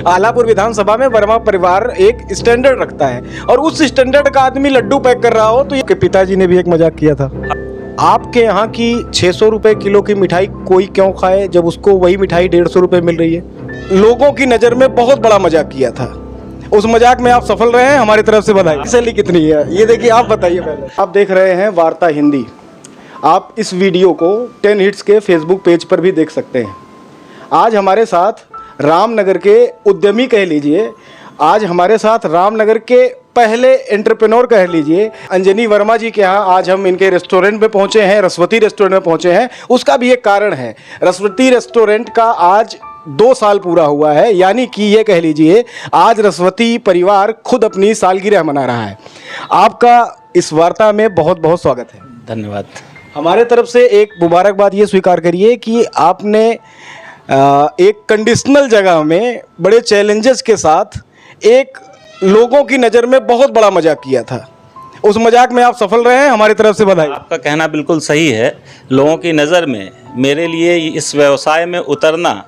आलापुर विधानसभा में वर्मा परिवार एक स्टैंडर्ड रखता है और उस स्टैंडर्ड का आदमी लड्डू पैक कर रहा हो तो ये पिताजी ने भी एक मजाक किया था। आपके यहाँ की 600 रुपए किलो की मिठाई कोई क्यों खाए जब उसको वही मिठाई 150 रुपए मिल रही है। लोगों की नज़र में बहुत बड़ा मजाक किया था, उस मजाक में आप सफल रहे हैं, हमारी तरफ से बधाई। सैलरी कितनी है ये देखिए, आप बताइए पहले। आप देख रहे हैं वार्ता हिंदी। आप इस वीडियो को 10 हिट्स के फेसबुक पेज पर भी देख सकते हैं। आज हमारे साथ रामनगर के उद्यमी कह लीजिए, आज हमारे साथ रामनगर के पहले एंटरप्रेन्योर कह लीजिए, अंजनी वर्मा जी के यहाँ आज हम इनके रेस्टोरेंट में पहुँचे हैं, रसवती रेस्टोरेंट में पहुँचे हैं। उसका भी एक कारण है, रसवती रेस्टोरेंट का आज 2 साल पूरा हुआ है, यानी कि ये कह लीजिए आज रसवती परिवार खुद अपनी सालगिरह मना रहा है। आपका इस वार्ता में बहुत बहुत स्वागत है। धन्यवाद। हमारे तरफ से एक मुबारकबाद ये स्वीकार करिए कि आपने एक कंडीशनल जगह में बड़े चैलेंजेस के साथ एक लोगों की नज़र में बहुत बड़ा मजाक किया था, उस मजाक में आप सफल रहे हैं, हमारी तरफ से बधाई। आपका कहना बिल्कुल सही है। लोगों की नज़र में, मेरे लिए इस व्यवसाय में उतरना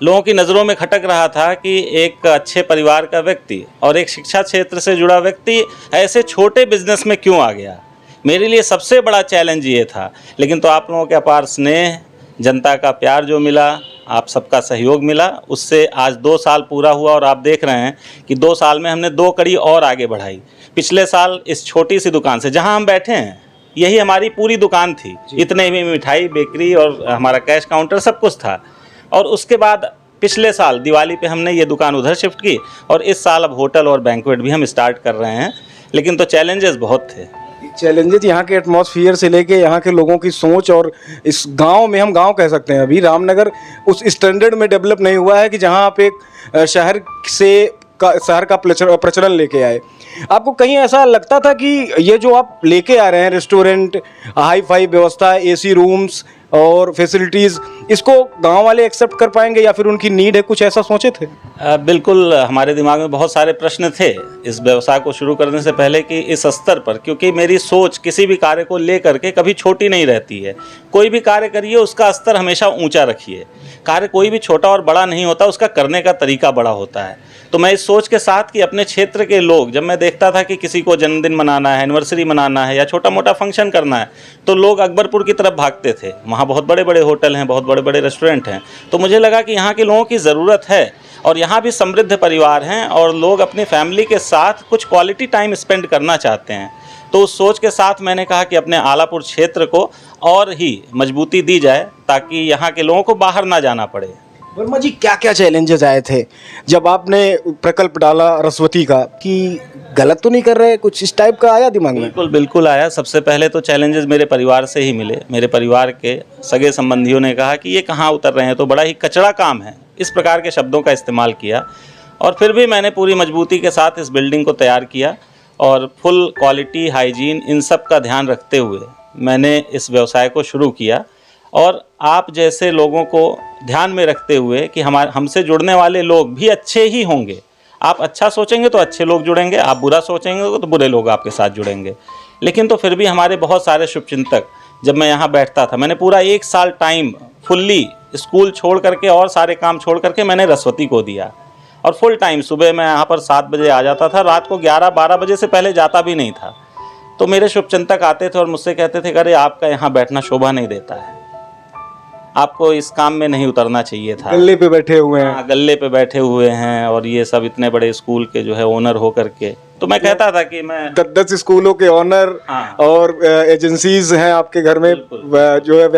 लोगों की नज़रों में खटक रहा था कि एक अच्छे परिवार का व्यक्ति और एक शिक्षा क्षेत्र से जुड़ा व्यक्ति ऐसे छोटे बिजनेस में क्यों आ गया। मेरे लिए सबसे बड़ा चैलेंज ये था, लेकिन तो आप लोगों के अपार स्नेह, जनता का प्यार जो मिला, आप सबका सहयोग मिला, उससे आज 2 साल पूरा हुआ और आप देख रहे हैं कि 2 साल में हमने 2 कड़ी और आगे बढ़ाई। पिछले साल इस छोटी सी दुकान से, जहां हम बैठे हैं, यही हमारी पूरी दुकान थी, इतने में मिठाई, बेकरी और हमारा कैश काउंटर सब कुछ था। और उसके बाद पिछले साल दिवाली पे हमने ये दुकान उधर शिफ्ट की और इस साल अब होटल और बैंक्वेट भी हम स्टार्ट कर रहे हैं। लेकिन तो चैलेंजेस बहुत थे। चैलेंजेस यहाँ के एटमॉस्फेयर से लेके यहाँ के लोगों की सोच, और इस गांव में, हम गांव कह सकते हैं, अभी रामनगर उस स्टैंडर्ड में डेवलप नहीं हुआ है कि जहाँ आप एक शहर का प्रचलन लेके आए। आपको कहीं ऐसा लगता था कि ये जो आप लेके आ रहे हैं रेस्टोरेंट, हाई फाई व्यवस्था, एसी रूम्स और फैसिलिटीज़, इसको गांव वाले एक्सेप्ट कर पाएंगे या फिर उनकी नीड है, कुछ ऐसा सोचे थे? बिल्कुल, हमारे दिमाग में बहुत सारे प्रश्न थे इस व्यवसाय को शुरू करने से पहले कि इस स्तर पर, क्योंकि मेरी सोच किसी भी कार्य को लेकर के कभी छोटी नहीं रहती है। कोई भी कार्य करिए उसका स्तर हमेशा ऊंचा रखिए। कार्य कोई भी छोटा और बड़ा नहीं होता, उसका करने का तरीका बड़ा होता है। तो मैं इस सोच के साथ कि अपने क्षेत्र के लोग, जब मैं देखता था कि किसी को जन्मदिन मनाना है, एनिवर्सरी मनाना है या छोटा मोटा फंक्शन करना है, तो लोग अकबरपुर की तरफ भागते थे। वहाँ बहुत बड़े बड़े होटल हैं, बहुत बड़े बड़े रेस्टोरेंट हैं। तो मुझे लगा कि यहाँ के लोगों की ज़रूरत है और यहाँ भी समृद्ध परिवार हैं और लोग अपनी फैमिली के साथ कुछ क्वालिटी टाइम स्पेंड करना चाहते हैं। तो उस सोच के साथ मैंने कहा कि अपने आलापुर क्षेत्र को और ही मजबूती दी जाए ताकि यहाँ के लोगों को बाहर ना जाना पड़े। वर्मा जी, क्या क्या चैलेंजेस आए थे जब आपने प्रकल्प डाला रसवती का, कि गलत तो नहीं कर रहे, कुछ इस टाइप का आया दिमाग में? बिल्कुल बिल्कुल आया। सबसे पहले तो चैलेंजेस मेरे परिवार से ही मिले। मेरे परिवार के सगे संबंधियों ने कहा कि ये कहाँ उतर रहे हैं, तो बड़ा ही कचरा काम है, इस प्रकार के शब्दों का इस्तेमाल किया। और फिर भी मैंने पूरी मजबूती के साथ इस बिल्डिंग को तैयार किया और फुल क्वालिटी, हाइजीन, इन सब का ध्यान रखते हुए मैंने इस व्यवसाय को शुरू किया। और आप जैसे लोगों को ध्यान में रखते हुए कि हमसे जुड़ने वाले लोग भी अच्छे ही होंगे। आप अच्छा सोचेंगे तो अच्छे लोग जुड़ेंगे, आप बुरा सोचेंगे तो बुरे लोग आपके साथ जुड़ेंगे। लेकिन तो फिर भी हमारे बहुत सारे शुभचिंतक, जब मैं यहाँ बैठता था, मैंने पूरा 1 साल टाइम फुल्ली स्कूल छोड़ करके और सारे काम छोड़ करके मैंने रसवती को दिया। और फुल टाइम सुबह मैं यहाँ पर 7 बजे आ जाता था, रात को 11-12 बजे से पहले जाता भी नहीं था। तो मेरे शुभचिंतक आते थे और मुझसे कहते थे, अरे आपका यहाँ बैठना शोभा नहीं देता है, आपको इस काम में नहीं उतरना चाहिए था। गल्ले पे बैठे हुए हैं। हाँ, गल्ले पे बैठे हुए हैं और ये सब इतने बड़े स्कूल के जो है ओनर हो करके। तो मैं कहता था कि मैं 10 स्कूलों के ऑनर, हाँ, और एजेंसीज हैं आपके घर में, जो है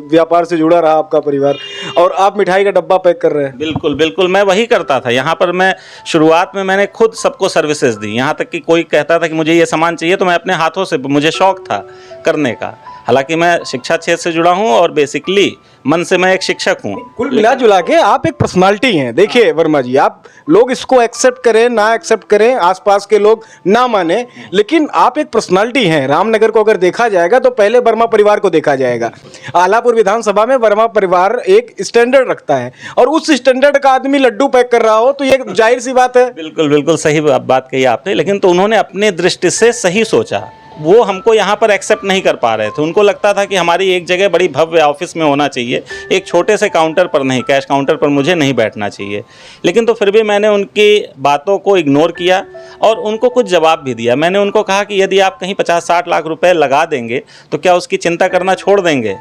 व्यापार से जुड़ा रहा आपका परिवार, और आप मिठाई का डब्बा पैक कर रहे हैं। बिल्कुल बिल्कुल, मैं वही करता था। यहाँ पर मैं शुरुआत में मैंने खुद सबको सर्विसेज दी। यहाँ तक कि कोई कहता था कि मुझे ये सामान चाहिए तो मैं अपने हाथों से, मुझे शौक था करने का। हालांकि मैं शिक्षा क्षेत्र से जुड़ा हूँ और बेसिकली मन से मैं एक शिक्षक हूँ। कुल मिला जुला के आप एक पर्सनालिटी हैं। देखिए वर्मा जी, आप लोग इसको एक्सेप्ट करें ना एक्सेप्ट करें, आसपास के लोग ना माने, लेकिन आप एक पर्सनालिटी हैं। रामनगर को अगर देखा जाएगा तो पहले वर्मा परिवार को देखा जाएगा। आलापुर विधानसभा में वर्मा परिवार एक स्टैंडर्ड रखता है और उस स्टैंडर्ड का आदमी लड्डू पैक कर रहा हो तो ये जाहिर सी बात है। बिल्कुल बिल्कुल सही बात कही आपने। लेकिन तो उन्होंने अपने दृष्टि से सही सोचा वो हमको यहाँ पर एक्सेप्ट नहीं कर पा रहे थे। उनको लगता था कि हमारी एक जगह बड़ी भव्य ऑफिस में होना चाहिए, एक छोटे से काउंटर पर नहीं, कैश काउंटर पर मुझे नहीं बैठना चाहिए। लेकिन तो फिर भी मैंने उनकी बातों को इग्नोर किया और उनको कुछ जवाब भी दिया। मैंने उनको कहा कि यदि आप कहीं 50-60 लाख रुपए लगा देंगे तो क्या उसकी चिंता करना छोड़ देंगे?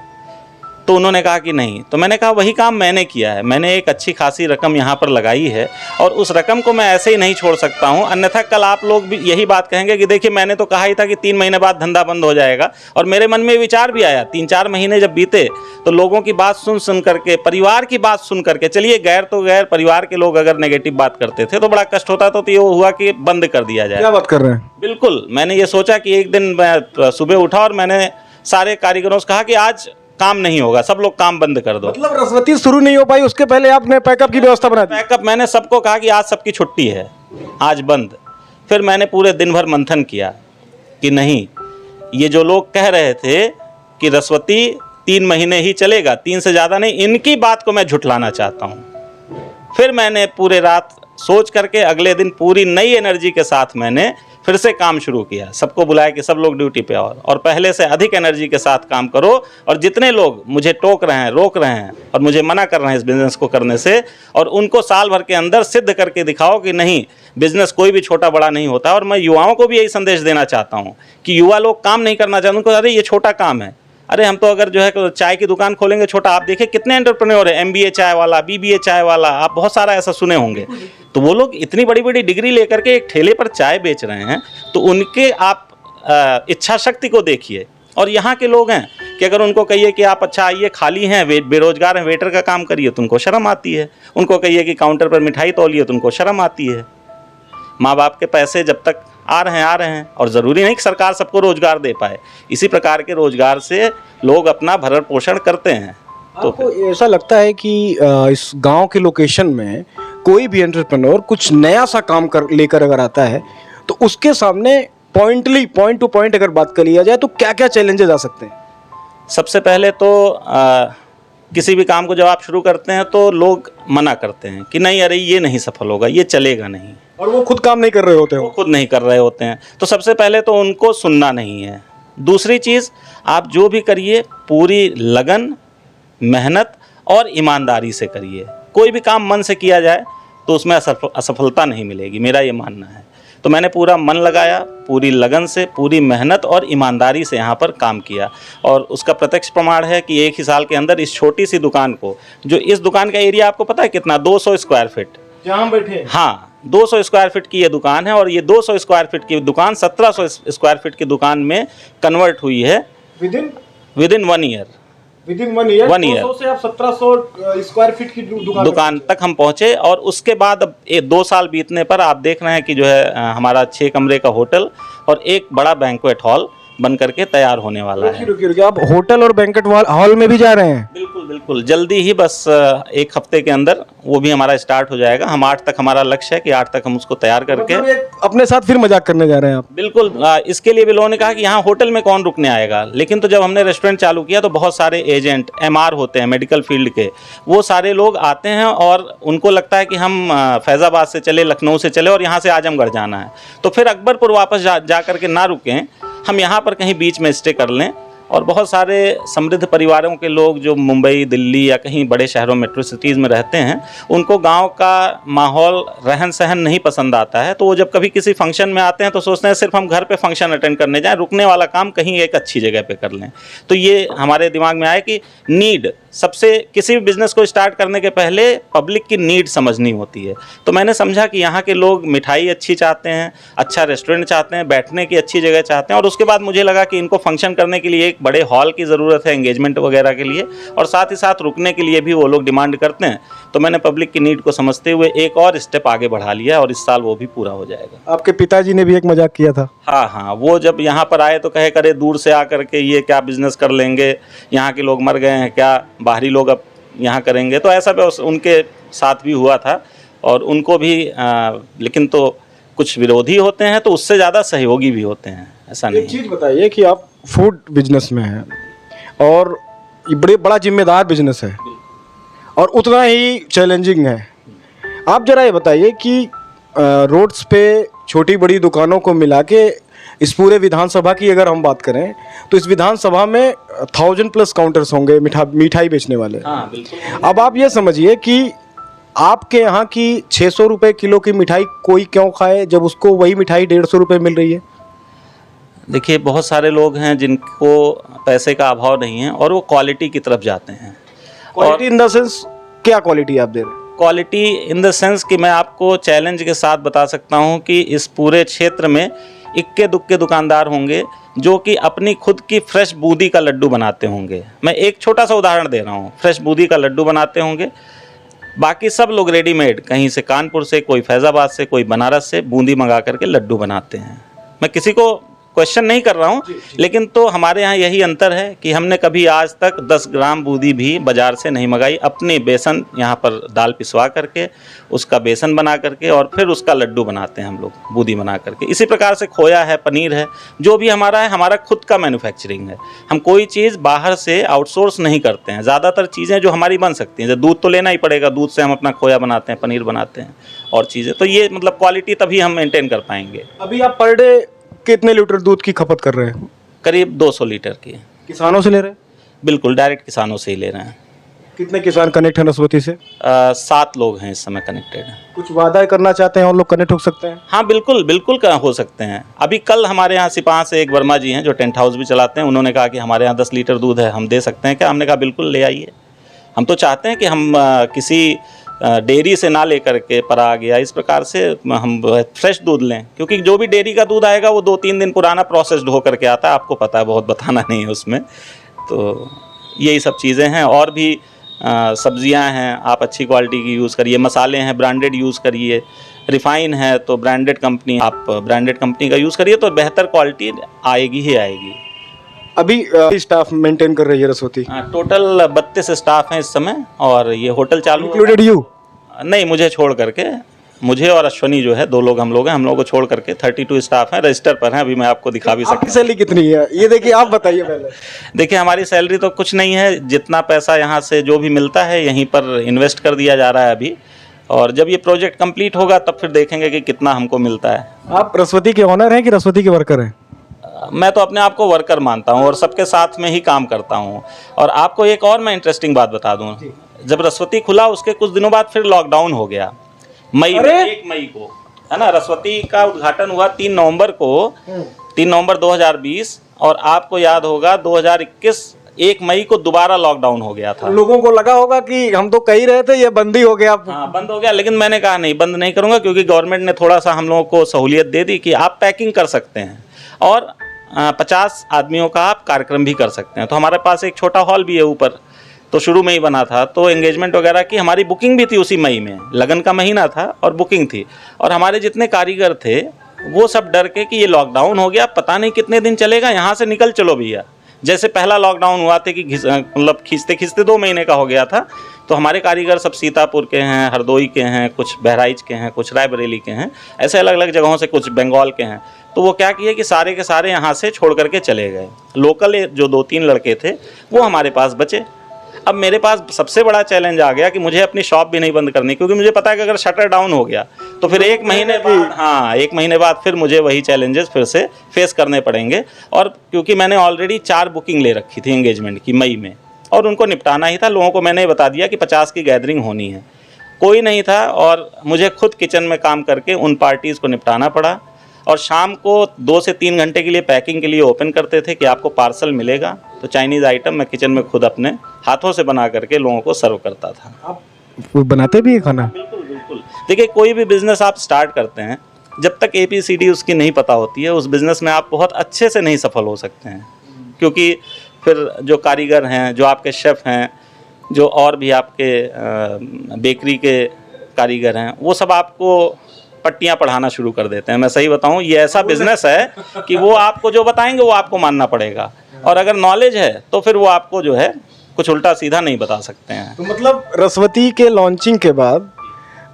तो उन्होंने कहा कि नहीं। तो मैंने कहा वही काम मैंने किया है, मैंने एक अच्छी खासी रकम यहाँ पर लगाई है और उस रकम को मैं ऐसे ही नहीं छोड़ सकता हूँ, अन्यथा कल आप लोग भी यही बात कहेंगे कि देखिए मैंने तो कहा ही था कि 3 महीने बाद धंधा बंद हो जाएगा। और मेरे मन में विचार भी आया, 3-4 महीने जब बीते तो लोगों की बात सुन करके, परिवार की बात सुन करके, चलिए गैर तो गैर, परिवार के लोग अगर नेगेटिव बात करते थे तो बड़ा कष्ट होता, तो ये हुआ कि बंद कर दिया जाए। क्या बात कर रहे हैं? बिल्कुल, मैंने ये सोचा कि एक दिन मैं सुबह उठा और मैंने सारे कारीगरों से कहा कि आज काम नहीं होगा, सब लोग काम बंद कर दो। मतलब रसवती शुरू नहीं हो पाई, उसके पहले आपने पैकअप की व्यवस्था बना दी? पैकअप मैंने सबको कहा कि आज सबकी छुट्टी है, आज बंद। फिर मैंने पूरे दिन भर मंथन किया कि नहीं, ये जो लोग कह रहे थे कि रसवती 3 महीने ही चलेगा, 3 से ज़्यादा नहीं, इनकी बात को मैं झुठलाना चाहता हूँ। फिर मैंने पूरे रात सोच करके अगले दिन पूरी नई एनर्जी के साथ मैंने फिर से काम शुरू किया। सबको बुलाया कि सब लोग ड्यूटी पे आओ और पहले से अधिक एनर्जी के साथ काम करो। और जितने लोग मुझे टोक रहे हैं, रोक रहे हैं और मुझे मना कर रहे हैं इस बिज़नेस को करने से, और उनको साल भर के अंदर सिद्ध करके दिखाओ कि नहीं, बिज़नेस कोई भी छोटा बड़ा नहीं होता। और मैं युवाओं को भी यही संदेश देना चाहता हूँ कि युवा लोग काम नहीं करना चाहते, उनको अरे ये छोटा काम है, अरे हम तो अगर जो है चाय की दुकान खोलेंगे छोटा, आप देखिए कितने एंटरप्रेन्योर है, MBA चाय वाला, BBA चाय वाला, आप बहुत सारा ऐसा सुने होंगे। तो वो लोग इतनी बड़ी बड़ी डिग्री लेकर के एक ठेले पर चाय बेच रहे हैं, तो उनके आप इच्छा शक्ति को देखिए। और यहाँ के लोग हैं कि अगर उनको कहिए कि आप अच्छा आइए, खाली हैं, बेरोजगार हैं, वेटर का काम करिए, तो उनको शर्म आती है। उनको कहिए कि काउंटर पर मिठाई तौलिए, तो उनको शर्म आती है। माँ बाप के पैसे जब तक आ रहे हैं, और ज़रूरी नहीं कि सरकार सबको रोज़गार दे पाए, इसी प्रकार के रोज़गार से लोग अपना भरण पोषण करते हैं। तो आपको ऐसा लगता है कि इस गांव के लोकेशन में कोई भी एंटरप्रेन्योर कुछ नया सा काम लेकर अगर आता है तो उसके सामने पॉइंट टू पॉइंट अगर बात कर लिया जाए तो क्या क्या चैलेंजेस आ सकते हैं? सबसे पहले तो किसी भी काम को जब आप शुरू करते हैं तो लोग मना करते हैं कि नहीं, अरे ये नहीं सफल होगा, ये चलेगा नहीं, और वो खुद काम नहीं कर रहे होते हैं। वो खुद नहीं कर रहे होते हैं। तो सबसे पहले तो उनको सुनना नहीं है। दूसरी चीज़, आप जो भी करिए पूरी लगन, मेहनत और ईमानदारी से करिए। कोई भी काम मन से किया जाए तो उसमें असफलता नहीं मिलेगी, मेरा ये मानना है। तो मैंने पूरा मन लगाया, पूरी लगन से, पूरी मेहनत और ईमानदारी से यहाँ पर काम किया। और उसका प्रत्यक्ष प्रमाण है कि 1 ही साल के अंदर इस छोटी सी दुकान को, जो इस दुकान का एरिया आपको पता है कितना, 200 स्क्वायर फीट, जहाँ हम बैठे हैं। हाँ, 200 स्क्वायर फीट की ये दुकान है। और ये 200 स्क्वायर फीट की दुकान 1700 स्क्वायर फीट की दुकान में कन्वर्ट हुई है with in 1 year. Within 1 year 1 year 200 से आप 1700 स्क्वायर फीट की दुकान तक हम पहुंचे। और उसके बाद अब 2 साल बीतने पर आप देख रहे हैं कि जो है हमारा 6 कमरे का होटल और एक बड़ा बैंक्वेट हॉल बन करके तैयार होने वाला है। रुकिए, आप होटल और बैंक्वेट हॉल में भी जा रहे हैं? बिल्कुल बिल्कुल, जल्दी ही, बस 1 हफ्ते के अंदर वो भी हमारा स्टार्ट हो जाएगा। हम 8 तक, हमारा लक्ष्य है कि 8 तक हम उसको तैयार करके, मतलब अपने साथ फिर मजाक करने जा रहे हैं आप? बिल्कुल। इसके लिए भी लोगों ने कहा कि यहाँ होटल में कौन रुकने आएगा। लेकिन तो जब हमने रेस्टोरेंट चालू किया तो बहुत सारे एजेंट, MR होते हैं मेडिकल फील्ड के, वो सारे लोग आते हैं और उनको लगता है कि हम फैज़ाबाद से चले, लखनऊ से चले और यहाँ से आजमगढ़ जाना है, तो फिर अकबरपुर वापस जा करके ना रुकें, हम यहाँ पर कहीं बीच में स्टे कर लें। और बहुत सारे समृद्ध परिवारों के लोग जो मुंबई, दिल्ली या कहीं बड़े शहरों, मेट्रो सिटीज़ में रहते हैं, उनको गांव का माहौल, रहन सहन नहीं पसंद आता है। तो वो जब कभी किसी फंक्शन में आते हैं तो सोचते हैं सिर्फ हम घर पे फंक्शन अटेंड करने जाएं, रुकने वाला काम कहीं एक अच्छी जगह पे कर लें। तो ये हमारे दिमाग में आया कि नीड, सबसे किसी भी बिज़नेस को स्टार्ट करने के पहले पब्लिक की नीड समझनी होती है। तो मैंने समझा कि यहाँ के लोग मिठाई अच्छी चाहते हैं, अच्छा रेस्टोरेंट चाहते हैं, बैठने की अच्छी जगह चाहते हैं। और उसके बाद मुझे लगा कि इनको फंक्शन करने के लिए एक बड़े हॉल की ज़रूरत है, एंगेजमेंट वगैरह के लिए, और साथ ही साथ रुकने के लिए भी वो लोग डिमांड करते हैं। तो मैंने पब्लिक की नीड को समझते हुए एक और स्टेप आगे बढ़ा लिया और इस साल वो भी पूरा हो जाएगा। आपके पिताजी ने भी एक मजाक किया था? हाँ, वो जब यहाँ पर आए तो कहे करे दूर से आकर के ये क्या बिज़नेस कर लेंगे, यहाँ के लोग मर गए हैं क्या, बाहरी लोग अब यहाँ करेंगे। तो ऐसा भी उनके साथ भी हुआ था और उनको भी लेकिन तो कुछ विरोधी होते हैं तो उससे ज़्यादा सहयोगी भी होते हैं, ऐसा नहीं। एक चीज़ बताइए कि आप फूड बिजनेस में हैं और ये बड़ा जिम्मेदार बिजनेस है और उतना ही चैलेंजिंग है। आप ज़रा ये बताइए कि रोड्स पे छोटी बड़ी दुकानों को मिला के इस पूरे विधानसभा की अगर हम बात करें तो इस विधानसभा में 1000+ काउंटर्स होंगे मिठाई बेचने वाले। हाँ बिल्कुल। अब आप ये समझिए कि आपके यहाँ की 600 रुपये किलो की मिठाई कोई क्यों खाए जब उसको वही मिठाई 150 रुपये मिल रही है। देखिए बहुत सारे लोग हैं जिनको पैसे का अभाव नहीं है और वो क्वालिटी की तरफ जाते हैं। क्वालिटी इन द सेंस क्या क्वालिटी आप दे रहे हैं? क्वालिटी इन द सेंस कि मैं आपको चैलेंज के साथ बता सकता हूं कि इस पूरे क्षेत्र में इक्के दुक्के दुकानदार होंगे जो कि अपनी खुद की फ्रेश बूंदी का लड्डू बनाते होंगे। मैं एक छोटा सा उदाहरण दे रहा हूं, फ्रेश बूंदी का लड्डू बनाते होंगे। बाकी सब लोग रेडीमेड, कहीं से कानपुर से, कोई फैज़ाबाद से, कोई बनारस से बूंदी मंगा करके लड्डू बनाते हैं। मैं किसी को क्वेश्चन नहीं कर रहा हूँ, लेकिन तो हमारे यहाँ यही अंतर है कि हमने कभी आज तक 10 ग्राम बूंदी भी बाज़ार से नहीं मंगाई। अपने बेसन यहाँ पर दाल पिसवा करके उसका बेसन बना करके और फिर उसका लड्डू बनाते हैं हम लोग बूंदी बना करके। इसी प्रकार से खोया है, पनीर है, जो भी हमारा है हमारा खुद का मैन्युफैक्चरिंग है। हम कोई चीज़ बाहर से आउटसोर्स नहीं करते हैं। ज़्यादातर चीज़ें जो हमारी बन सकती हैं, जैसे दूध तो लेना ही पड़ेगा, दूध से हम अपना खोया बनाते हैं, पनीर बनाते हैं और चीज़ें, तो ये मतलब क्वालिटी तभी हम मेनटेन कर पाएंगे। अभी आप पर डे कितने लीटर दूध की खपत कर रहे हैं? करीब 200 लीटर की। किसानों से ले रहे हैं? बिल्कुल डायरेक्ट किसानों से ही ले रहे हैं। कितने किसान कनेक्ट हैं रसवती से? 7 लोग हैं इस समय कनेक्टेड। कुछ वादा करना चाहते हैं और लोग कनेक्ट हो सकते हैं? हाँ बिल्कुल बिल्कुल हो सकते हैं। अभी कल हमारे यहाँ सिपाह से एक वर्मा जी हैं जो टेंट हाउस भी चलाते हैं, उन्होंने कहा कि हमारे यहाँ 10 लीटर दूध है, हम दे सकते हैं क्या? हमने कहा बिल्कुल ले आइए। हम तो चाहते हैं कि हम किसी डेयरी से ना लेकर के पराग या इस प्रकार से हम फ्रेश दूध लें, क्योंकि जो भी डेयरी का दूध आएगा वो 2-3 दिन पुराना प्रोसेस्ड हो करके आता है, आपको पता है, बहुत बताना नहीं है उसमें। तो यही सब चीज़ें हैं। और भी सब्जियां हैं, आप अच्छी क्वालिटी की यूज़ करिए। मसाले हैं ब्रांडेड यूज़ करिए। रिफ़ाइन है तो ब्रांडेड कंपनी, आप ब्रांडेड कंपनी का यूज़ करिए तो बेहतर क्वालिटी आएगी ही आएगी। अभी स्टाफ मेंटेन कर रही है रसवती? टोटल 32 स्टाफ हैं इस समय और ये होटल चालू इंक्लूडेड यू? नहीं, मुझे छोड़ करके, मुझे और अश्वनी जो है 2 लोग हम लोग हैं, हम लोगों को छोड़ करके 32 स्टाफ हैं, रजिस्टर पर हैं। अभी मैं आपको दिखा भी सकता हूँ। आपकी सैलरी कितनी है ये देखिए, आप बताइए पहले। देखिए हमारी सैलरी तो कुछ नहीं है, जितना पैसा यहाँ से जो भी मिलता है यहीं पर इन्वेस्ट कर दिया जा रहा है अभी, और जब ये प्रोजेक्ट कंप्लीट होगा तब फिर देखेंगे कि कितना हमको मिलता है। आप रसवती के ऑनर हैं कि रसवती के वर्कर हैं? मैं तो अपने आप को वर्कर मानता हूँ और सबके साथ में ही काम करता हूँ। और आपको एक और मैं इंटरेस्टिंग बात बता दूँ, जब रसवती खुला उसके कुछ दिनों बाद फिर लॉकडाउन हो गया, मई में, 1 मई को, है ना। रसवती का उद्घाटन हुआ 3 नवंबर को, 3 नवंबर 2020, और आपको याद होगा 2021 1 मई को दोबारा लॉकडाउन हो गया था। लोगों को लगा होगा कि हम तो कह ही रहे थे ये बंद ही हो गया। हाँ बंद हो गया, लेकिन मैंने कहा नहीं, बंद नहीं करूँगा, क्योंकि गवर्नमेंट ने थोड़ा सा हम लोगों को सहूलियत दे दी कि आप पैकिंग कर सकते हैं और 50 आदमियों का आप कार्यक्रम भी कर सकते हैं। तो हमारे पास एक छोटा हॉल भी है ऊपर, तो शुरू में ही बना था, तो एंगेजमेंट वगैरह की हमारी बुकिंग भी थी उसी मई में, लगन का महीना था और बुकिंग थी। और हमारे जितने कारीगर थे वो सब डर के कि ये लॉकडाउन हो गया, पता नहीं कितने दिन चलेगा, यहाँ से निकल चलो भैया। जैसे पहला लॉकडाउन हुआ था कि मतलब खींचते खींचते 2 महीने का हो गया था, तो हमारे कारीगर सब सीतापुर के हैं, हरदोई के हैं, कुछ बहराइच के हैं, कुछ रायबरेली के हैं, ऐसे अलग अलग जगहों से, कुछ बंगाल के हैं। तो वो क्या किए कि सारे के सारे यहाँ से छोड़ करके चले गए। लोकल जो 2-3 लड़के थे वो हमारे पास बचे। अब मेरे पास सबसे बड़ा चैलेंज आ गया कि मुझे अपनी शॉप भी नहीं बंद करनी, क्योंकि मुझे पता है कि अगर शटर डाउन हो गया तो फिर 1 महीने बाद, हाँ 1 महीने बाद फिर मुझे वही चैलेंजेस फिर से फेस करने पड़ेंगे। और क्योंकि मैंने ऑलरेडी 4 बुकिंग ले रखी थी एंगेजमेंट की मई में, और उनको निपटाना ही था। लोगों को मैंने बता दिया कि 50 की गैदरिंग होनी है, कोई नहीं था, और मुझे खुद किचन में काम करके उन पार्टीज़ को निपटाना पड़ा। और शाम को 2 से 3 घंटे के लिए पैकिंग के लिए ओपन करते थे कि आपको पार्सल मिलेगा, तो चाइनीज़ आइटम मैं किचन में खुद अपने हाथों से बना करके लोगों को सर्व करता था। आप बनाते भी है खाना? बिल्कुल बिल्कुल। देखिए कोई भी बिज़नेस आप स्टार्ट करते हैं, जब तक ABCD उसकी नहीं पता होती है, उस बिज़नेस में आप बहुत अच्छे से नहीं सफल हो सकते हैं। क्योंकि फिर जो कारीगर हैं, जो आपके शेफ़ हैं, जो और भी आपके बेकरी के कारीगर हैं, वो सब आपको पट्टियाँ पढ़ाना शुरू कर देते हैं। मैं सही बताऊं, ये ऐसा बिजनेस है कि वो आपको जो बताएंगे वो आपको मानना पड़ेगा, और अगर नॉलेज है तो फिर वो आपको जो है कुछ उल्टा सीधा नहीं बता सकते हैं। तो मतलब रसवती के लॉन्चिंग के बाद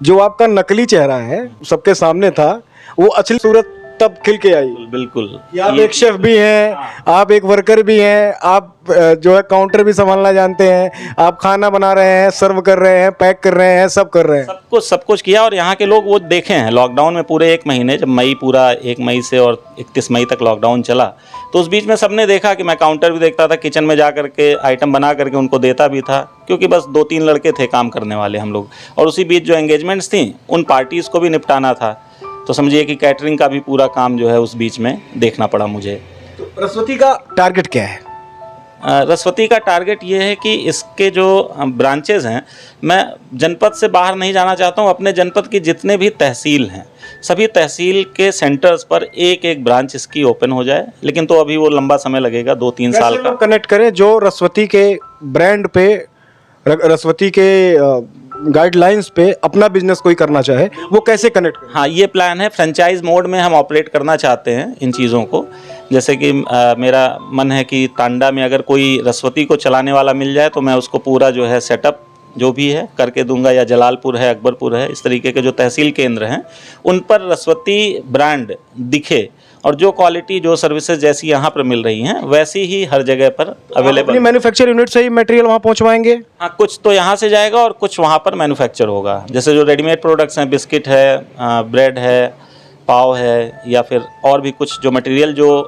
जो आपका नकली चेहरा है सबके सामने था, वो असली सूरत तब खिल के आई। बिल्कुल कि आप एक शेफ भी हैं, आप एक वर्कर भी हैं, आप जो है काउंटर भी संभालना जानते हैं, आप खाना बना रहे हैं, सर्व कर रहे हैं, पैक कर रहे हैं, सब कर रहे हैं। सब कुछ किया। और यहाँ के लोग वो देखे हैं लॉकडाउन में पूरे 1 महीने, जब मई पूरा 1 मई से और 31 मई तक लॉकडाउन चला, तो उस बीच में सबने देखा कि मैं काउंटर भी देखता था, किचन में जा करके आइटम बना करके उनको देता भी था, क्योंकि बस 2-3 लड़के थे काम करने वाले हम लोग, और उसी बीच जो एंगेजमेंट्स थी उन पार्टीज़ को भी निपटाना था। तो समझिए कि कैटरिंग का भी पूरा काम जो है उस बीच में देखना पड़ा मुझे। तो रसवती का टारगेट क्या है? रसवती का टारगेट ये है कि इसके जो ब्रांचेज़ हैं, मैं जनपद से बाहर नहीं जाना चाहता हूँ। अपने जनपद की जितने भी तहसील हैं, सभी तहसील के सेंटर्स पर एक एक ब्रांच इसकी ओपन हो जाए, लेकिन तो अभी वो लंबा समय लगेगा, 2-3 साल का। कनेक्ट करें जो रसवती के ब्रांड पे, रसवती के गाइडलाइंस पे अपना बिजनेस कोई करना चाहे, वो कैसे कनेक्ट करें? हाँ, ये प्लान है। फ्रेंचाइज मोड में हम ऑपरेट करना चाहते हैं इन चीज़ों को। जैसे कि मेरा मन है कि तांडा में अगर कोई रसवती को चलाने वाला मिल जाए तो मैं उसको पूरा जो है सेटअप जो भी है करके दूंगा, या जलालपुर है, अकबरपुर है, इस तरीके के जो तहसील केंद्र हैं उन पर रसवती ब्रांड दिखे, और जो क्वालिटी, जो सर्विसेज जैसी यहाँ पर मिल रही हैं वैसी ही हर जगह पर अवेलेबल। मैन्युफैक्चर यूनिट से ही मटेरियल वहाँ पहुँचवाएंगे? हाँ, कुछ तो यहाँ से जाएगा और कुछ वहाँ पर मैन्युफैक्चर होगा। जैसे जो रेडीमेड प्रोडक्ट्स हैं, बिस्किट है, ब्रेड है, पाव है, या फिर और भी कुछ जो मटेरियल जो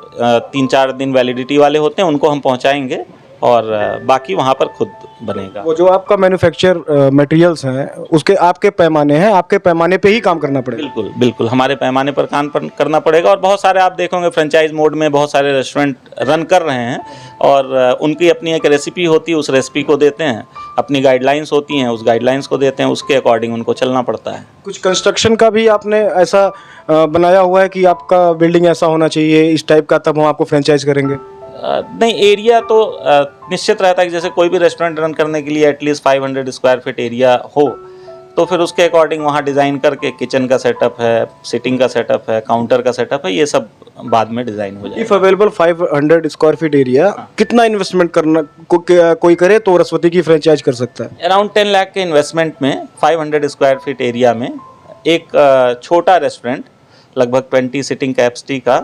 3-4 दिन वैलिडिटी वाले होते हैं उनको हम पहुँचाएंगे, और बाकी वहाँ पर खुद बनेगा। वो जो आपका मैन्युफैक्चर मटेरियल्स हैं उसके आपके पैमाने हैं, आपके पैमाने पे ही काम करना पड़ेगा? बिल्कुल बिल्कुल, हमारे पैमाने पर काम करना पड़ेगा। और बहुत सारे आप देखोगे फ्रेंचाइज मोड में बहुत सारे रेस्टोरेंट रन कर रहे हैं, और उनकी अपनी एक रेसिपी होती है, उस रेसिपी को देते हैं, अपनी गाइडलाइंस होती हैं, उस गाइडलाइंस को देते हैं, उसके अकॉर्डिंग उनको चलना पड़ता है। कुछ कंस्ट्रक्शन का भी आपने ऐसा बनाया हुआ है कि आपका बिल्डिंग ऐसा होना चाहिए, इस टाइप का, तब हम आपको फ्रेंचाइज करेंगे? नहीं, एरिया तो निश्चित रहता है कि जैसे कोई भी रेस्टोरेंट रन करने के लिए एटलीस्ट 500 स्क्वायर फीट एरिया हो, तो फिर उसके अकॉर्डिंग वहाँ डिज़ाइन करके किचन का सेटअप है, सिटिंग का सेटअप है, काउंटर का सेटअप है, ये सब बाद में डिज़ाइन हो जाएगा। If available 500 square feet area, कितना इन्वेस्टमेंट करना कोई करे तो रसवती की फ्रेंचाइज कर सकता है? अराउंड 10 लाख के इन्वेस्टमेंट में 500 स्क्वायर फीट एरिया में एक छोटा रेस्टोरेंट, लगभग 20 सीटिंग कैपेसिटी का,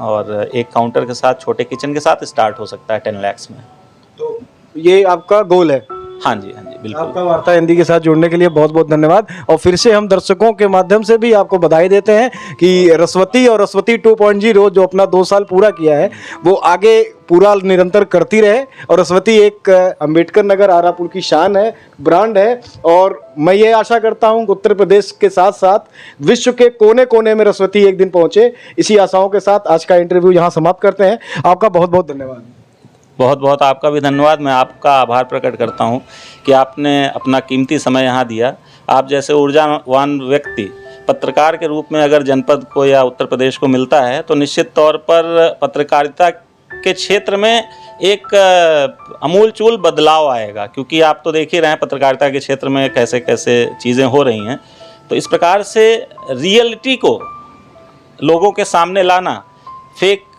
और एक काउंटर के साथ, छोटे किचन के साथ स्टार्ट हो सकता है 10 लाख में। तो ये आपका गोल है? हाँ जी, बिल्कुल। आपका वार्ता हिंदी के साथ जुड़ने के लिए बहुत बहुत धन्यवाद। और फिर से हम दर्शकों के माध्यम से भी आपको बधाई देते हैं कि रसवती और रसवती 2.0 जो अपना 2 साल पूरा किया है वो आगे पूरा निरंतर करती रहे। और रसवती एक अंबेडकर नगर आरापुर की शान है, ब्रांड है, और मैं ये आशा करता हूँ उत्तर प्रदेश के साथ साथ विश्व के कोने कोने में रसवती एक दिन पहुँचे। इसी आशाओं के साथ आज का इंटरव्यू यहाँ समाप्त करते हैं। आपका बहुत बहुत धन्यवाद। बहुत बहुत आपका भी धन्यवाद। मैं आपका आभार प्रकट करता हूं कि आपने अपना कीमती समय यहाँ दिया। आप जैसे ऊर्जावान व्यक्ति पत्रकार के रूप में अगर जनपद को या उत्तर प्रदेश को मिलता है तो निश्चित तौर पर पत्रकारिता के क्षेत्र में एक अमूलचूल बदलाव आएगा, क्योंकि आप तो देख ही रहे हैं पत्रकारिता के क्षेत्र में कैसे कैसे चीज़ें हो रही हैं। तो इस प्रकार से रियलिटी को लोगों के सामने लाना, फेक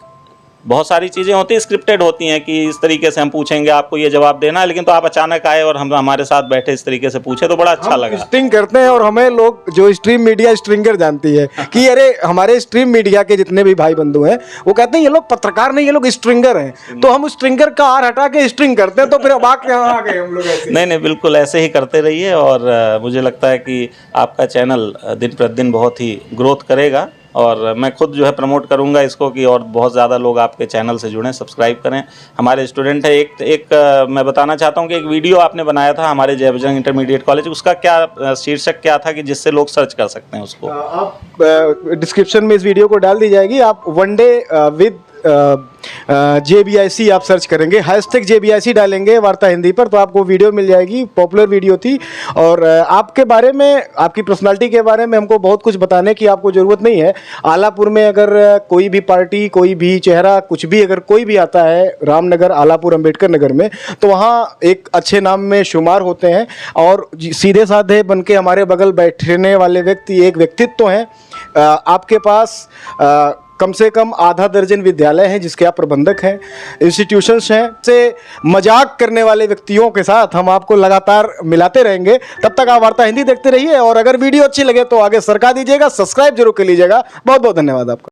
बहुत सारी चीज़ें होती हैं, स्क्रिप्टेड होती हैं कि इस तरीके से हम पूछेंगे, आपको ये जवाब देना है, लेकिन तो आप अचानक आए और हम हमारे साथ बैठे इस तरीके से पूछे तो बड़ा अच्छा लगा। स्ट्रिंग करते हैं और हमें लोग जो स्ट्रीम मीडिया स्ट्रिंगर जानती है कि अरे हमारे स्ट्रीम मीडिया के जितने भी भाई बंधु हैं वो कहते हैं ये लोग पत्रकार नहीं, ये लोग स्ट्रिंगर हैं। तो हम स्ट्रिंगर का आर हटा के स्ट्रिंग करते हैं, तो फिर अब आके यहाँ आ गए हम लोग। नहीं, बिल्कुल ऐसे ही करते रहिए, और मुझे लगता है कि आपका चैनल दिन प्रतिदिन बहुत ही ग्रोथ करेगा, और मैं खुद जो है प्रमोट करूंगा इसको कि और बहुत ज़्यादा लोग आपके चैनल से जुड़ें, सब्सक्राइब करें। हमारे स्टूडेंट है एक मैं बताना चाहता हूं कि एक वीडियो आपने बनाया था हमारे जय बजरंग इंटरमीडिएट कॉलेज, उसका क्या शीर्षक क्या था कि जिससे लोग सर्च कर सकते हैं उसको? आप डिस्क्रिप्शन में इस वीडियो को डाल दी जाएगी। आप वन डे विद JBIC आप सर्च करेंगे, #JBIC डालेंगे वार्ता हिंदी पर, तो आपको वीडियो मिल जाएगी। पॉपुलर वीडियो थी, और आपके बारे में, आपकी पर्सनालिटी के बारे में हमको बहुत कुछ बताने की आपको ज़रूरत नहीं है। आलापुर में अगर कोई भी पार्टी, कोई भी चेहरा, कुछ भी अगर कोई भी आता है रामनगर, आलापुर, अंबेडकर नगर में, तो वहाँ एक अच्छे नाम में शुमार होते हैं, और सीधे साधे बन के हमारे बगल बैठने वाले व्यक्ति एक व्यक्तित्व हैं। आपके पास कम से कम आधा दर्जन विद्यालय हैं जिसके आप प्रबंधक हैं, इंस्टीट्यूशंस हैं। से मजाक करने वाले व्यक्तियों के साथ हम आपको लगातार मिलाते रहेंगे। तब तक आप वार्ता हिंदी देखते रहिए, और अगर वीडियो अच्छी लगे तो आगे सरका दीजिएगा, सब्सक्राइब जरूर कर लीजिएगा। बहुत बहुत धन्यवाद आपका।